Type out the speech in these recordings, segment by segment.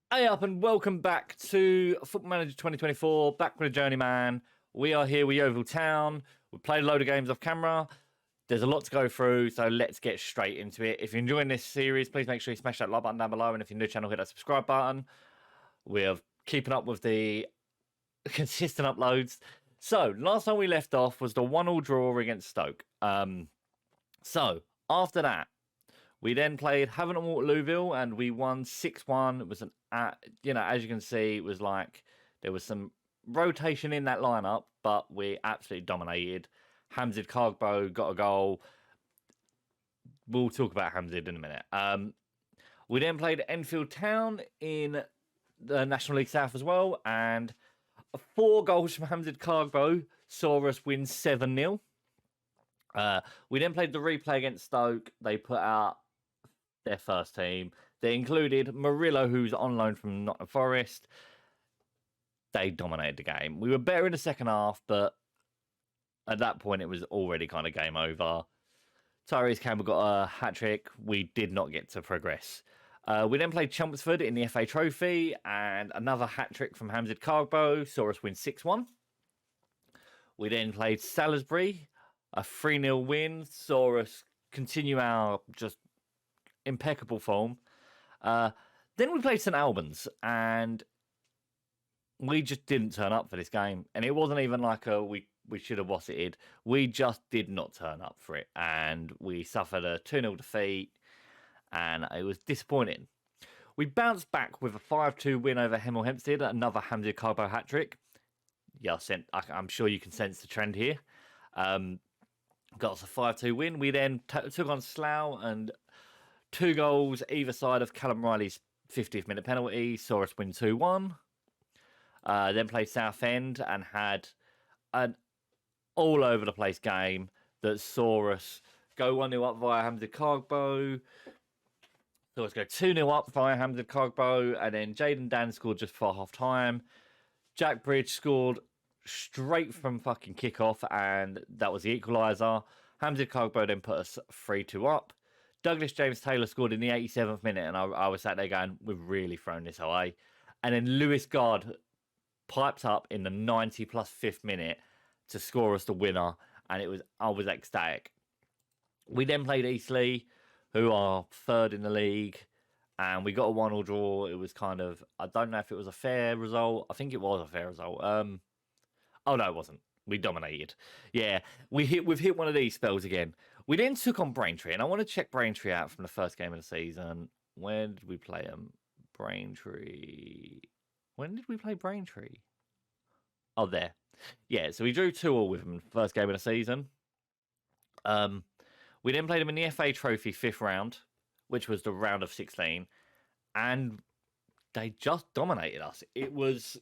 Hey up and welcome back to Football Manager 2024, back with a Journeyman. We are here with Yeovil Town. We played a load of games off camera. There's a lot to go through, so let's get straight into it. If you're enjoying this series, please make sure you smash that like button down below. And if you're new to the channel, hit that subscribe button. We're keeping up with the consistent uploads. So, last time we left off was the 1-1 draw against Stoke. So, after that, we then played Havant and Waterlooville, and we won 6-1. It was as you can see, it was like there was some rotation in that lineup, but we absolutely dominated. Hamzid Kargbo got a goal. We'll talk about Hamzid in a minute. We then played Yeovil Town in the National League South as well, and 4 goals from Hamzid Kargbo saw us win 7-0. We then played the replay against Stoke. They put out their first team. They included Murillo, who's on loan from Nottingham Forest. They dominated the game. We were better in the second half, but at that point, it was already kind of game over. Tyrese Campbell got a hat-trick. We did not get to progress. We then played Chelmsford in the FA Trophy, and another hat-trick from Hamzid Kargbo saw us win 6-1. We then played Salisbury, a 3-0 win, saw us continue our just impeccable form. Then we played St Albans, and we just didn't turn up for this game. And it wasn't even like we should have wasseted. We just did not turn up for it, and we suffered a 2-0 defeat, and it was disappointing. We bounced back with a 5-2 win over Hemel Hempstead, another Hamzid Kargbo hat-trick. Yeah, I'm sure you can sense the trend here. Got us a 5-2 win. We then took on Slough, and 2 goals either side of Callum Riley's 50th minute penalty saw us win 2-1. Then played Southend and had an all over the place game that saw us go 1-0 up via Hamzid Kargbo. So let's go 2-0 up via Hamzid Kargbo, and then Jaden Dan scored just before half time. Jack Bridge scored straight from fucking kickoff, and that was the equaliser. Hamzid Kargbo then put us 3-2 up. Douglas James Taylor scored in the 87th minute, and I was sat there going, we've really thrown this away. And then Lewis Gard piped up in the 90 plus 5th minute to score us the winner, and I was ecstatic. We then played Eastleigh, who are 3rd in the league, and we got a 1-1 draw. It was kind of, I don't know if it was a fair result. I think it was a fair result. Oh no, it wasn't. We dominated. Yeah, we've hit one of these spells again. We then took on Braintree, and I want to check Braintree out from the first game of the season. When did we play them? Braintree. When did we play Braintree? Oh, there. Yeah, so we drew 2-2 with them first game of the season. We then played them in the FA Trophy 5th round, which was the round of 16, and they just dominated us. It was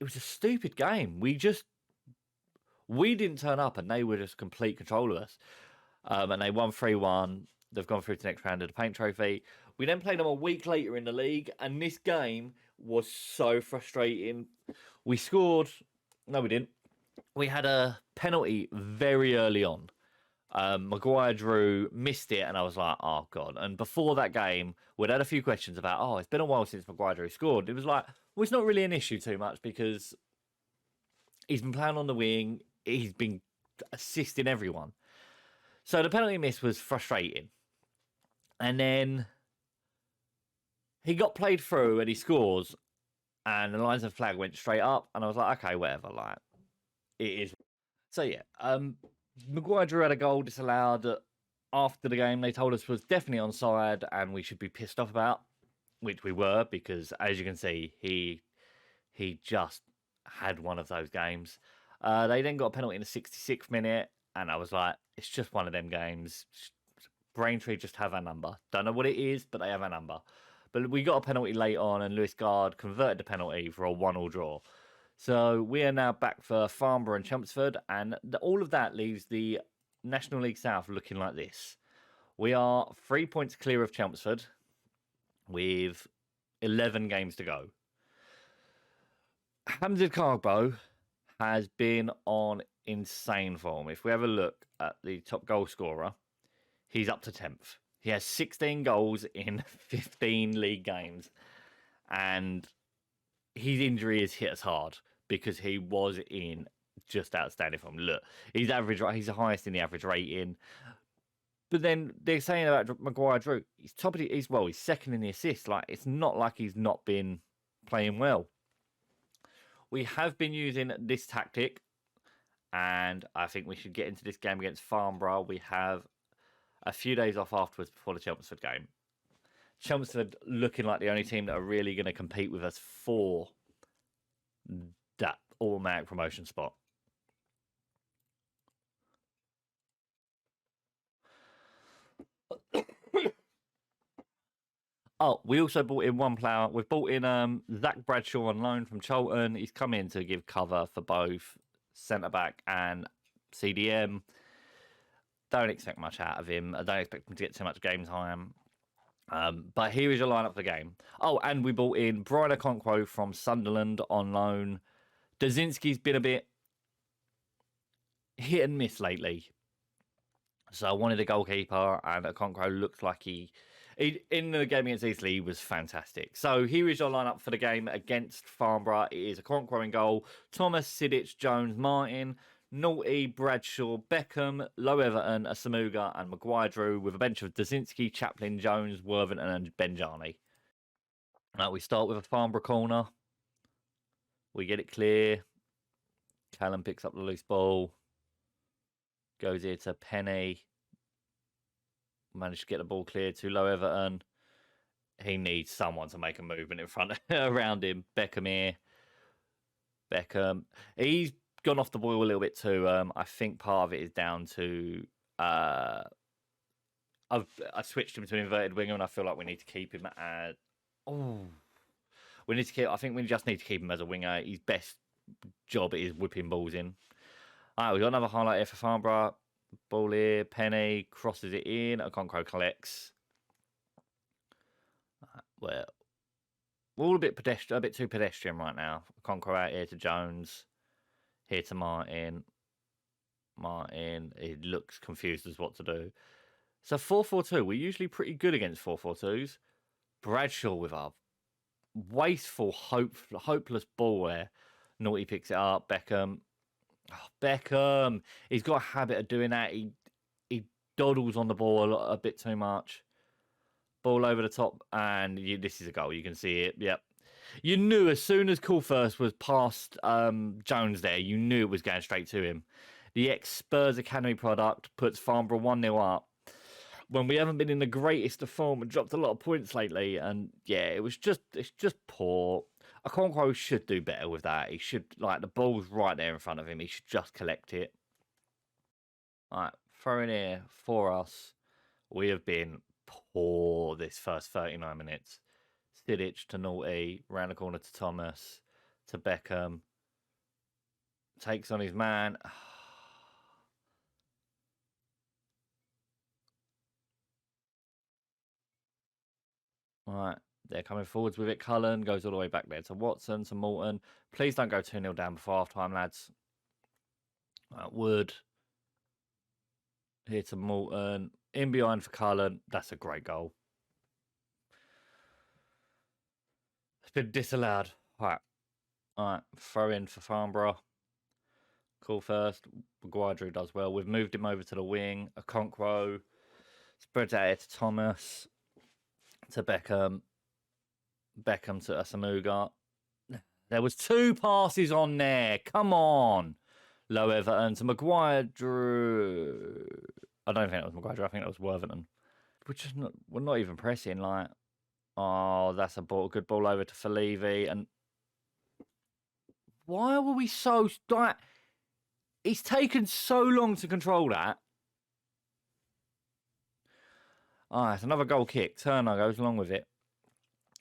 a stupid game. We didn't turn up, and they were just complete control of us. And they won 3-1. They've gone through to the next round of the Paint Trophy. We then played them a week later in the league, and this game was so frustrating. We scored. No, we didn't. We had a penalty very early on. Maguire Drew missed it, and I was like, oh, God. And before that game, we'd had a few questions about, it's been a while since Maguire Drew scored. It was like, well, it's not really an issue too much because he's been playing on the wing. He's been assisting everyone. So the penalty miss was frustrating. And then he got played through and he scores, and the lines of flag went straight up. And I was like, okay, whatever. Like, it is. So, yeah. Maguire Drew had a goal disallowed that after the game they told us was definitely onside and we should be pissed off about, which we were, because as you can see, he just had one of those games. They then got a penalty in the 66th minute, and I was like, it's just one of them games. Braintree just have our number. Don't know what it is, but they have our number. But we got a penalty late on, and Lewis Gard converted the penalty for a 1-1 draw. So we are now back for Farnborough and Chelmsford, and all of that leaves the National League South looking like this. We are 3 points clear of Chelmsford with 11 games to go. Hamzid Kargbo has been on insane form. If we have a look at the top goal scorer, he's up to 10th. He has 16 goals in 15 league games. And his injury has hit us hard because he was in just outstanding form. Look, he's the highest in the average rating. But then they're saying about Maguire Drew, he's top of the, he's second in the assists. Like, it's not like he's not been playing well. We have been using this tactic, and I think we should get into this game against Farnborough. We have a few days off afterwards before the Chelmsford game. Chelmsford looking like the only team that are really going to compete with us for that automatic promotion spot. Oh, we also bought in one player. We've bought in Zach Bradshaw on loan from Charlton. He's come in to give cover for both centre-back and CDM. Don't expect much out of him. I don't expect him to get too much game time. But here is your lineup for the game. Oh, and we bought in Brian Okonkwo from Sunderland on loan. Dazinski's been a bit hit and miss lately. So I wanted a goalkeeper, and Okonkwo looks like he in the game against Eastleigh, he was fantastic. So here is your lineup for the game against Farnborough. It is Okonkwo in goal, Thomas, Sidic, Jones, Martin, Naughty, Bradshaw, Beckham, Low Everton, Asamuga, and Maguire Drew, with a bench of Dazinski, Chaplin, Jones, Worthington, and Benjani. We start with a Farnborough corner. We get it clear. Callum picks up the loose ball. Goes here to Penny. Managed to get the ball clear to Low Everton. He needs someone to make a movement in front around him. Beckham here. Beckham. He's gone off the ball a little bit too. I think part of it is down to I switched him to an inverted winger, and I feel like we need to keep him at. We need to keep. I think we just need to keep him as a winger. His best job is whipping balls in. All right, we got another highlight here for Farnborough. Ball here, Penny crosses it in. Okonkwo collects. Well, we're all a bit too pedestrian right now. Okonkwo out here to Jones, here to Martin. Martin, he looks confused as what to do. So 4-4-2. We're usually pretty good against 4-4-2s. Bradshaw with our wasteful, hopeless ball there. Naughty picks it up. Beckham. Oh, Beckham. He's got a habit of doing that. He dawdles on the ball a bit too much. Ball over the top, and this is a goal. You can see it. Yep. You knew as soon as Coolfirst was past Jones there, you knew it was going straight to him. The ex-Spurs Academy product puts Farnborough 1-0 up. When we haven't been in the greatest of form and dropped a lot of points lately, and yeah, it's just poor. Okonkwo should do better with that. He should, like, the ball's right there in front of him. He should just collect it. All right, throw in here for us. We have been poor this first 39 minutes. Sidic to Naughty, round the corner to Thomas, to Beckham. Takes on his man. All right, they're coming forwards with it. Cullen goes all the way back there to Watson, to Morton. Please don't go 2-0 down before half-time, lads. Wood. Here to Morton. In behind for Cullen. That's a great goal. It's been disallowed. All right, throw in for Farnborough. Coolfirst. Maguire Drew does well. We've moved him over to the wing. Okonkwo. Spreads out here to Thomas. To Beckham. Beckham to Asamuga. There was 2 passes on there. Come on. Low Everton to Maguire Drew. I don't think that was Maguire Drew. I think that was Worthington. We're not even pressing. Like, oh, that's a good ball over to Falevi. And why were we so like? It's taken so long to control that. All right, it's another goal kick. Turner goes along with it.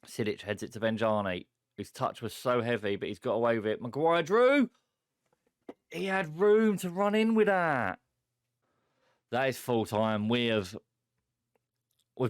Sidic heads it to Benjani. His touch was so heavy, but he's got away with it. Maguire Drew. He had room to run in with that. That is full time. We've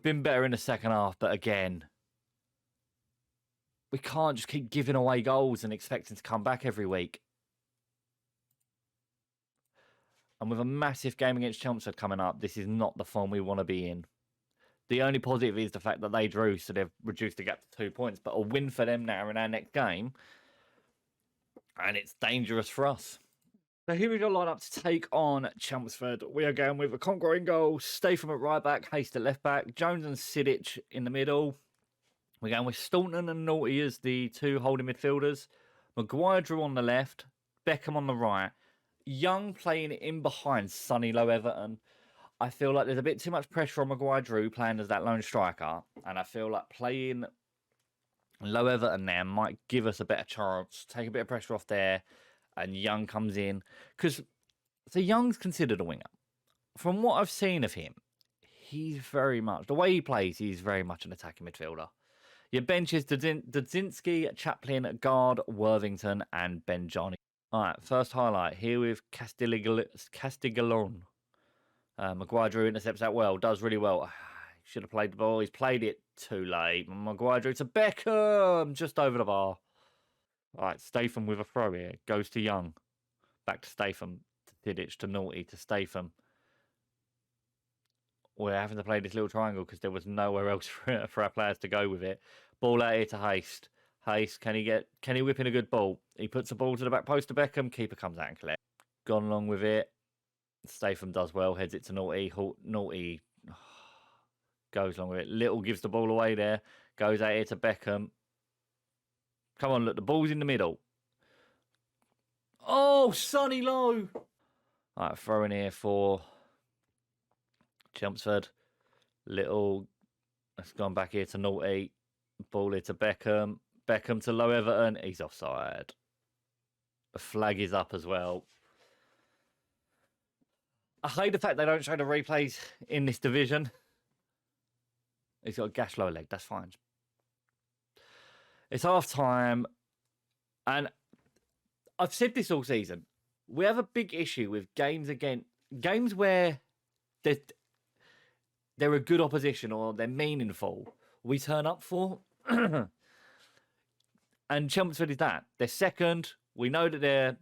been better in the second half, but again, we can't just keep giving away goals and expecting to come back every week. And with a massive game against Chelmsford coming up, this is not the form we want to be in. The only positive is the fact that they drew, so they've reduced the gap to 2 points. But a win for them now in our next game, and it's dangerous for us. So here we go, line up to take on Chelmsford. We are going with a Conqueror in goal, Statham at right back, Hayst at left back, Jones and Sidic in the middle. We're going with Staunton and Naughty as the two holding midfielders. Maguire Drew on the left, Beckham on the right. Young playing in behind Sonny Low Everton. I feel like there's a bit too much pressure on Maguire Drew playing as that lone striker. And I feel like playing Low Everton there might give us a better chance, take a bit of pressure off there, and Young comes in. Because so Young's considered a winger. From what I've seen of him, he's very much, the way he plays, he's very much an attacking midfielder. Your bench is Dudzinski, Chaplin, Guard, Worthington, and Benjani. All right, first highlight here with Castiglione. Maguire Drew intercepts that well, does really well. Should have played the ball. He's played it too late. Maguire Drew to Beckham, just over the bar. All right, Statham with a throw here. Goes to Young. Back to Statham. To Sidic, to Naughty, to Statham. We're having to play this little triangle because there was nowhere else for our players to go with it. Ball out here to Hayst. Hayst, can he whip in a good ball? He puts the ball to the back post to Beckham. Keeper comes out and collects. Gone along with it. Statham does well. Heads it to Naughty. Naughty goes along with it. Little gives the ball away there. Goes out here to Beckham. Come on, look. The ball's in the middle. Oh, Sonny Low. All right, throw in here for Chelmsford. Little. It's gone back here to Naughty. Ball here to Beckham. Beckham to Low Everton. He's offside. The flag is up as well. I hate the fact they don't show the replays in this division. He's got a gash lower leg. That's fine. It's half time. And I've said this all season. We have a big issue with games where they're a good opposition or they're meaningful. We turn up for. And Chelmsford is that. They're second. We know that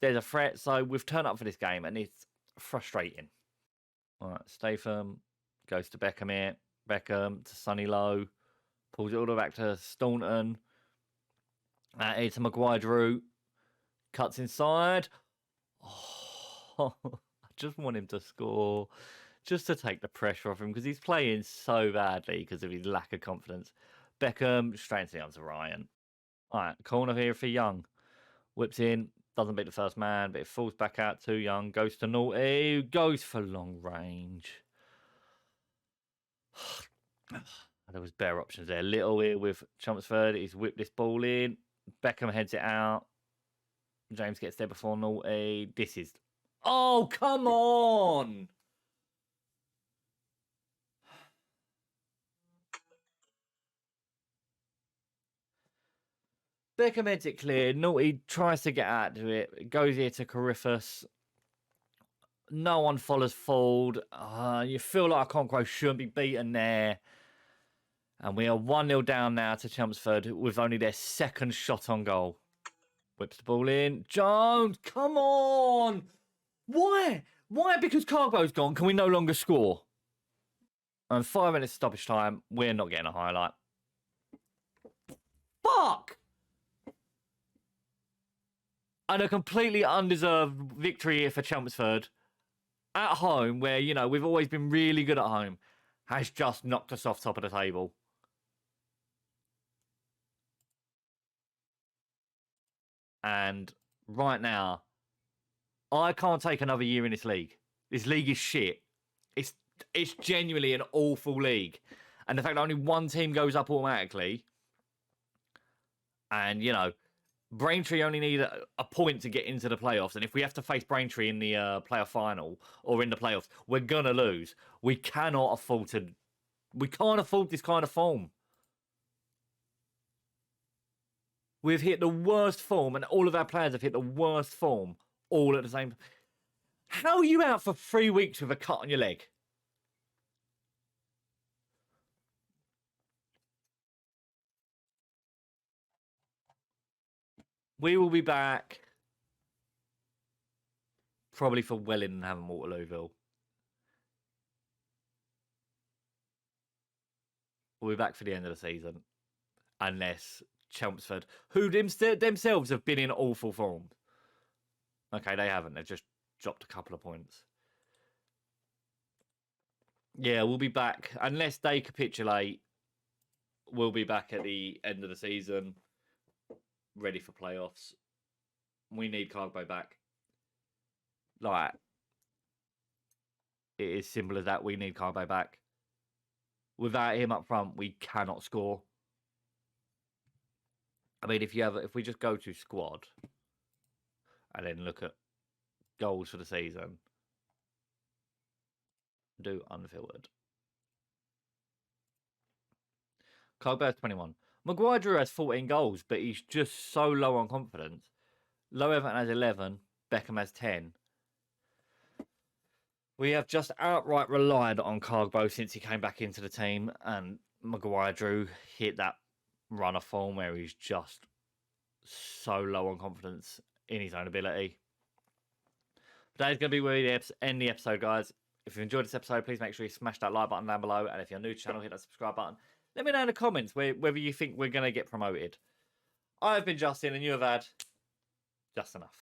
there's a threat. So we've turned up for this game and it's frustrating. All right, Statham goes to Beckham here. Beckham to Sonny Low. Pulls it all the way back to Staunton. Here to Maguire Drew. Cuts inside. Oh, I just want him to score. Just to take the pressure off him because he's playing so badly because of his lack of confidence. Beckham straight into the arms of Ryan. All right, corner here for Young. Whips in. Doesn't beat the first man, but it falls back out to Young. Goes to Naughty. Goes for long range. There was bare options there. Little here with Chelmsford. He's whipped this ball in. Beckham heads it out. James gets there before Naughty. This is... Oh, come on! Beckham heads it clear. Naughty tries to get out to it. It goes here to Cariffus. No one follows forward. You feel like Conqueror shouldn't be beaten there. And we are 1-0 down now to Chelmsford with only their second shot on goal. Whips the ball in. Jones, come on! Why? Why? Because Cargo's gone, can we no longer score? And 5 minutes stoppage time. We're not getting a highlight. Fuck! And a completely undeserved victory here for Chelmsford. At home, where, you know, we've always been really good at home, has just knocked us off top of the table. And right now, I can't take another year in this league. This league is shit. It's genuinely an awful league. And the fact that only one team goes up automatically, and, you know, Braintree only need a point to get into the playoffs. And if we have to face Braintree in the playoff final or in the playoffs, we're going to lose. We cannot afford to... We can't afford this kind of form. We've hit the worst form, and all of our players have hit the worst form all at the same time. How are you out for 3 weeks with a cut on your leg? We will be back probably for Welling and Waterlooville. we'll be back for the end of the season. Unless Chelmsford, who themselves have been in awful form. Okay, they haven't. They've just dropped a couple of points. Yeah, we'll be back. Unless they capitulate, we'll be back at the end of the season, ready for playoffs. We need Cargbo back. Like, it is simple as that. We need Cargbo back. Without him up front, we cannot score. I mean, if we just go to squad and then look at goals for the season, do unfiltered. Cargbo has 21. Maguire Drew has 14 goals, but he's just so low on confidence. Low Everton has 11. Beckham has 10. We have just outright relied on Cargbo since he came back into the team, and Maguire Drew hit that run of form where he's just so low on confidence in his own ability. Today's going to be where we end the episode, guys. If you enjoyed this episode, please make sure you smash that like button down below, and if you're new to the channel, hit that subscribe button. Let me know in the comments whether you think we're going to get promoted. I've been Justin, and you have had just enough.